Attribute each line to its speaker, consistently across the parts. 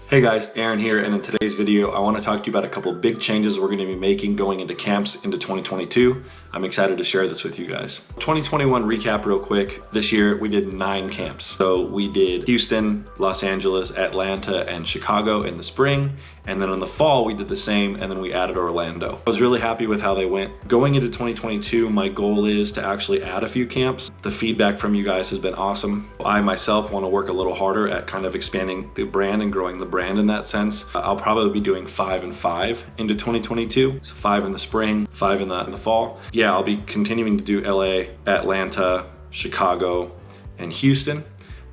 Speaker 1: Hey guys, Aaron here, and in today's video I want to talk to you about a couple of big changes we're going to be making going into camps into 2022. I'm excited to share this with you guys. 2021 recap real quick. This year we did 9 camps. So we did Houston, Los Angeles, Atlanta, and Chicago in the spring, and then in the fall we did the same, and then we added Orlando. I was really happy with how they went. Going into 2022, my goal is to actually add a few camps. The feedback from you guys has been awesome. I myself want to work a little harder at kind of expanding the brand and growing the brand in that sense. I'll probably be doing 5 and 5 into 2022. So 5 in the spring, 5 in the fall. Yeah, I'll be continuing to do LA, Atlanta, Chicago, and Houston.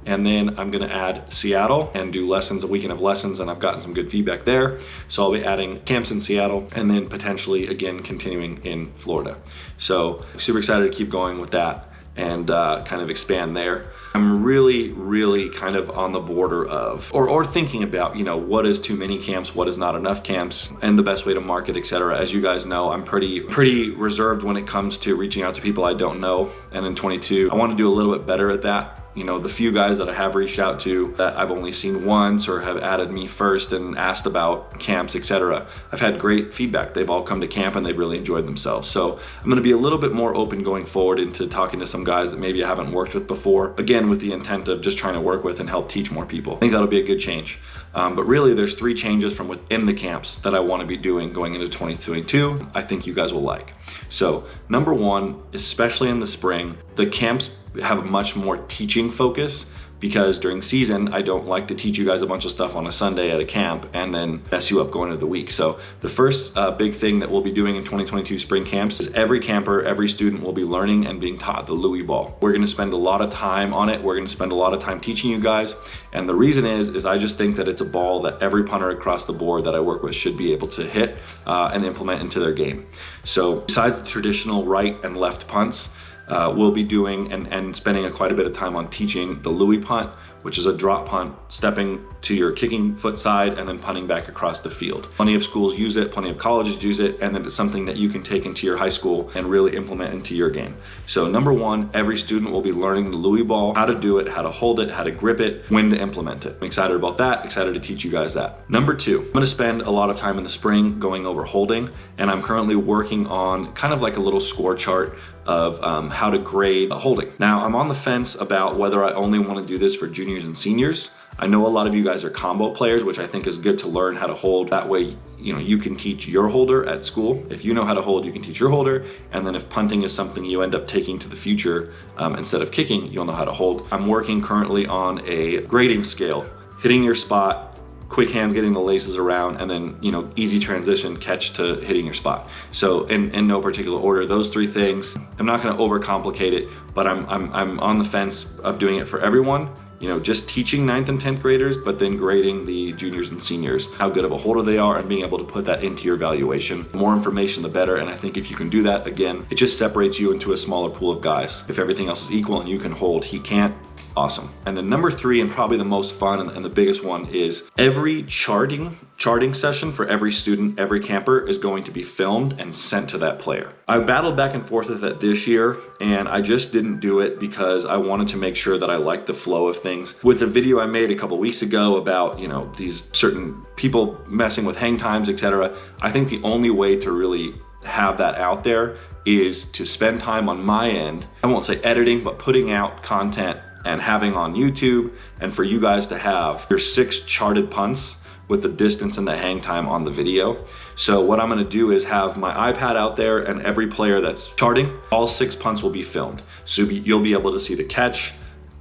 Speaker 1: And then I'm gonna add Seattle and do lessons, a weekend of lessons, and I've gotten some good feedback there. So I'll be adding camps in Seattle and then potentially again continuing in Florida. So super excited to keep going with that and kind of expand there. I'm really kind of on the border of, or thinking about, you know, what is too many camps, what is not enough camps, and the best way to market, etc. As you guys know, I'm pretty reserved when it comes to reaching out to people I don't know. And in 22, I want to do a little bit better at that. You know, the few guys that I have reached out to that I've only seen once or have added me first and asked about camps, etc. I've had great feedback. They've all come to camp and they've really enjoyed themselves. So I'm going to be a little bit more open going forward into talking to some guys that maybe I haven't worked with before. Again, with the intent of just trying to work with and help teach more people. I think that'll be a good change. But really there's 3 changes from within the camps that I want to be doing going into 2022. I think you guys will like. So number 1, especially in the spring, the camps have a much more teaching focus, because during season, I don't like to teach you guys a bunch of stuff on a Sunday at a camp and then mess you up going into the week. So the first big thing that we'll be doing in 2022 spring camps is every camper, every student will be learning and being taught the Louis ball. We're gonna spend a lot of time on it. We're gonna spend a lot of time teaching you guys. And the reason is I just think that it's a ball that every punter across the board that I work with should be able to hit and implement into their game. So besides the traditional right and left punts, we'll be doing and spending quite a bit of time on teaching the Louis punt, which is a drop punt, stepping to your kicking foot side and then punting back across the field. Plenty of schools use it, plenty of colleges use it, and then it's something that you can take into your high school and really implement into your game. So number 1, every student will be learning the Louis ball, how to do it, how to hold it, how to grip it, when to implement it. I'm excited about that, excited to teach you guys that. Number 2, I'm gonna spend a lot of time in the spring going over holding, and I'm currently working on kind of like a little score chart of how to grade holding. Now, I'm on the fence about whether I only want to do this for juniors and seniors. I know a lot of you guys are combo players, which I think is good to learn how to hold. That way, you know, you can teach your holder at school. If you know how to hold, you can teach your holder. And then if punting is something you end up taking to the future, instead of kicking, you'll know how to hold. I'm working currently on a grading scale, hitting your spot, quick hands getting the laces around, and then, you know, easy transition catch to hitting your spot. So in no particular order, those 3 things. I'm not going to overcomplicate it, but I'm on the fence of doing it for everyone. You know, just teaching 9th and 10th graders, but then grading the juniors and seniors, how good of a holder they are, and being able to put that into your evaluation. The more information, the better. And I think if you can do that, again, it just separates you into a smaller pool of guys. If everything else is equal and you can hold, he can't. Awesome. And then number 3, and probably the most fun and the biggest one, is every charting session for every student, every camper is going to be filmed and sent to that player. I battled back and forth with that this year, and I just didn't do it because I wanted to make sure that I liked the flow of things. With the video I made a couple weeks ago about, you know, these certain people messing with hang times, etc., I think the only way to really have that out there is to spend time on my end. I won't say editing, but putting out content and having on YouTube, and for you guys to have your 6 charted punts with the distance and the hang time on the video. So what I'm gonna do is have my iPad out there, and every player that's charting, all 6 punts will be filmed. So you'll be able to see the catch,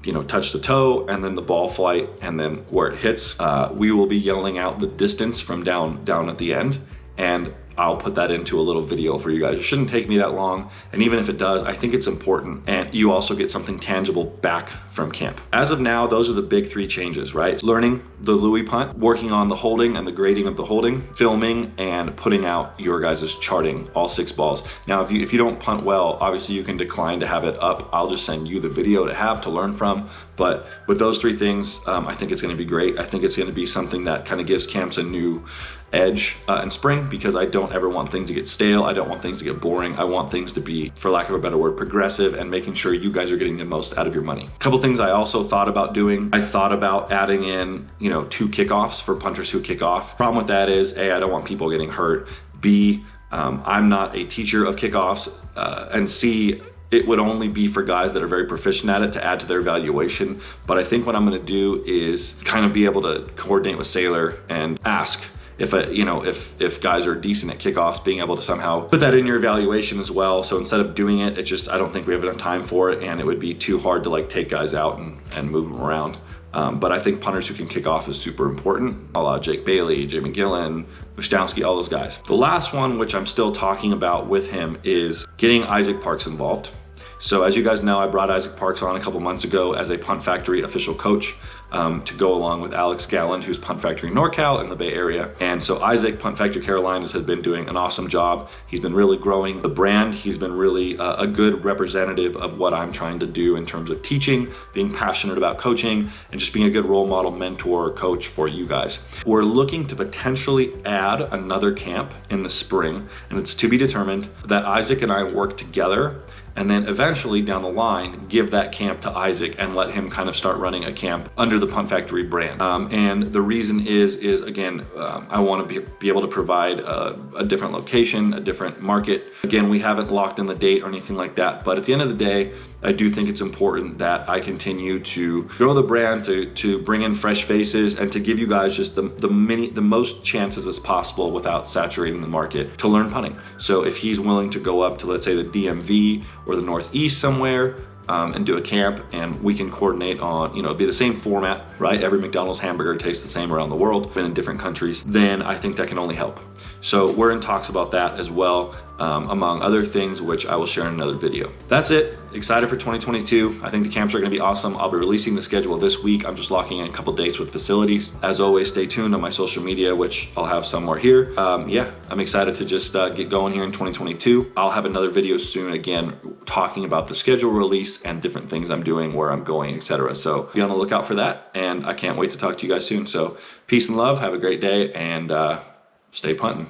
Speaker 1: you know, touch the toe, and then the ball flight, and then where it hits. We will be yelling out the distance from down at the end, and I'll put that into a little video for you guys. It shouldn't take me that long, and even if it does, I think it's important, and you also get something tangible back from camp. As of now, those are the big 3 changes, right? Learning the Louis punt, working on the holding and the grading of the holding, filming, and putting out your guys' charting, all 6 balls. Now, if you don't punt well, obviously you can decline to have it up. I'll just send you the video to have to learn from. But with those 3 things, I think it's gonna be great. I think it's gonna be something that kind of gives camps a new edge in spring, because I don't ever want things to get stale. I don't want things to get boring. I want things to be, for lack of a better word, progressive, and making sure you guys are getting the most out of your money. A couple things I also thought about doing. I thought about adding in, 2 kickoffs for punters who kick off. Problem with that is, A, I don't want people getting hurt. B, I'm not a teacher of kickoffs, and C, it would only be for guys that are very proficient at it to add to their evaluation. But I think what I'm gonna do is kind of be able to coordinate with Sailor and ask if guys are decent at kickoffs, being able to somehow put that in your evaluation as well. So instead of doing it, I don't think we have enough time for it, and it would be too hard to like take guys out and move them around. But I think punters who can kick off is super important. A la Jake Bailey, Jay McGillen, Mushtowski, all those guys. The last one, which I'm still talking about with him, is getting Isaac Parks involved. So as you guys know, I brought Isaac Parks on a couple months ago as a Punt Factory official coach to go along with Alex Galland, who's Punt Factory NorCal in the Bay Area. And so Isaac, Punt Factory Carolinas, has been doing an awesome job. He's been really growing the brand. He's been really a good representative of what I'm trying to do in terms of teaching, being passionate about coaching, and just being a good role model, mentor, coach for you guys. We're looking to potentially add another camp in the spring, and it's to be determined, that Isaac and I work together, and then eventually down the line, give that camp to Isaac and let him kind of start running a camp under the Punt Factory brand. And the reason is again, I want to be able to provide a different location, a different market. Again, we haven't locked in the date or anything like that, but at the end of the day, I do think it's important that I continue to grow the brand, to bring in fresh faces, and to give you guys just the most chances as possible without saturating the market to learn punting. So if he's willing to go up to, let's say, the DMV or the Northeast somewhere, and do a camp, and we can coordinate on, be the same format, right? Every McDonald's hamburger tastes the same around the world, been in different countries, then I think that can only help. So we're in talks about that as well, among other things, which I will share in another video. That's it. Excited for 2022. I think the camps are gonna be awesome. I'll be releasing the schedule this week. I'm just locking in a couple dates with facilities. As always, stay tuned on my social media, which I'll have somewhere here. Yeah, I'm excited to just get going here in 2022. I'll have another video soon, again, talking about the schedule release and different things I'm doing, where I'm going, etc. So be on the lookout for that, and I can't wait to talk to you guys soon. So peace and love, have a great day, and stay punting.